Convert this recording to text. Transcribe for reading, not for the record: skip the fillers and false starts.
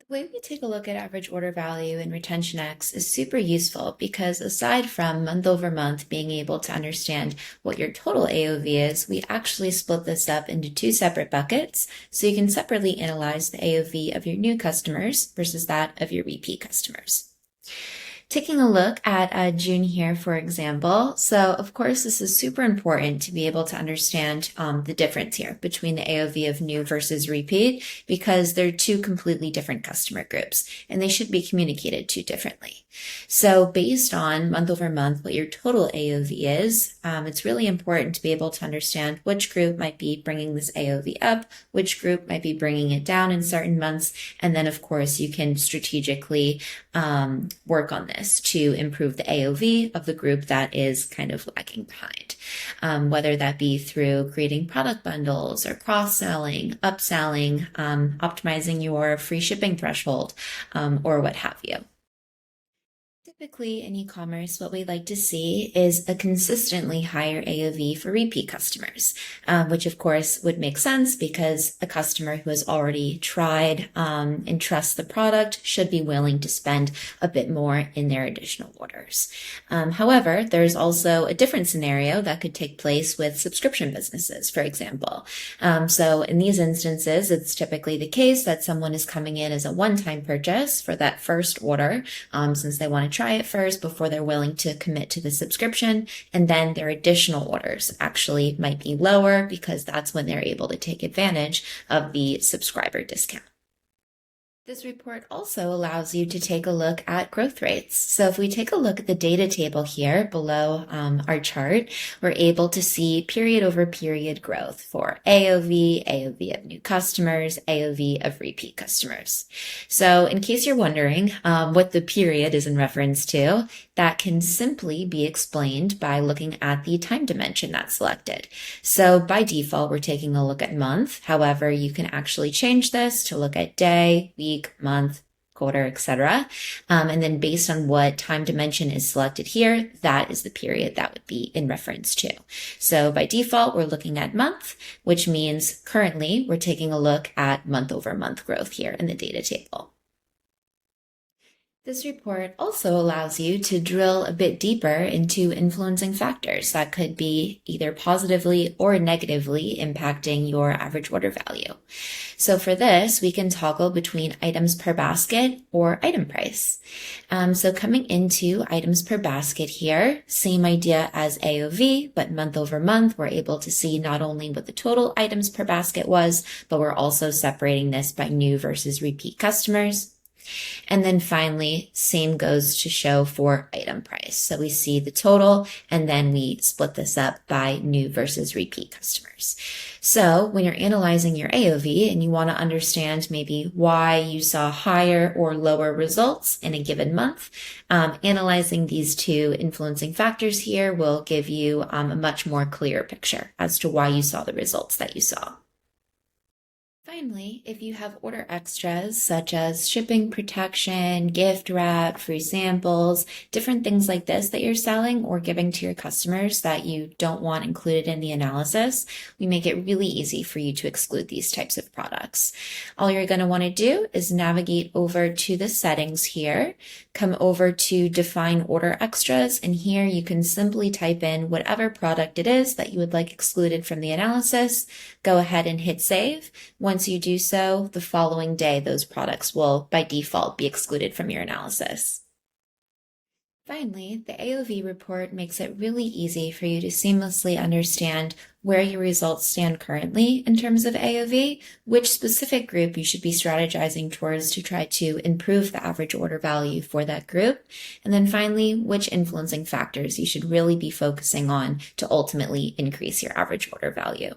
The way we take a look at average order value in RetentionX is super useful because aside from month over month being able to understand what your total AOV is, we actually split this up into two separate buckets so you can separately analyze the AOV of your new customers versus that of your repeat customers. Taking a look at June here, for example. So of course, this is super important to be able to understand the difference here between the AOV of new versus repeat because they're two completely different customer groups and they should be communicated to differently. So based on month over month, what your total AOV is, it's really important to be able to understand which group might be bringing this AOV up, which group might be bringing it down in certain months. And then of course, you can strategically work on this to improve the AOV of the group that is kind of lagging behind, whether that be through creating product bundles or cross-selling, upselling, optimizing your free shipping threshold, or what have you. Typically in e-commerce, what we like to see is a consistently higher AOV for repeat customers, which of course would make sense because a customer who has already tried and trusts the product should be willing to spend a bit more in their additional orders. However, there's also a different scenario that could take place with subscription businesses, for example. So in these instances, it's typically the case that someone is coming in as a one-time purchase for that first order, since they want to try it first before they're willing to commit to the subscription, and then their additional orders actually might be lower because that's when they're able to take advantage of the subscriber discount. This report also allows you to take a look at growth rates. So if we take a look at the data table here below our chart, we're able to see period over period growth for AOV, AOV of new customers, AOV of repeat customers. So in case you're wondering what the period is in reference to, that can simply be explained by looking at the time dimension that's selected. So by default, we're taking a look at month. However, you can actually change this to look at day, week, month, quarter, etc. And then based on what time dimension is selected here, that is the period that would be in reference to. So by default, we're looking at month, which means currently we're taking a look at month over month growth here in the data table. This report also allows you to drill a bit deeper into influencing factors that could be either positively or negatively impacting your average order value. So for this, we can toggle between items per basket or item price. So coming into items per basket here, same idea as AOV, but month over month, we're able to see not only what the total items per basket was, but we're also separating this by new versus repeat customers. And then finally, same goes to show for item price. So we see the total, and then we split this up by new versus repeat customers. So when you're analyzing your AOV and you want to understand maybe why you saw higher or lower results in a given month, analyzing these two influencing factors here will give you a much more clear picture as to why you saw the results that you saw. Finally, if you have order extras such as shipping protection, gift wrap, free samples, different things like this that you're selling or giving to your customers that you don't want included in the analysis, we make it really easy for you to exclude these types of products. All you're going to want to do is navigate over to the settings here, come over to define order extras, and here you can simply type in whatever product it is that you would like excluded from the analysis. Go ahead and hit save. Once you do so, the following day, those products will, by default, be excluded from your analysis. Finally, the AOV report makes it really easy for you to seamlessly understand where your results stand currently in terms of AOV, which specific group you should be strategizing towards to try to improve the average order value for that group, and then finally, which influencing factors you should really be focusing on to ultimately increase your average order value.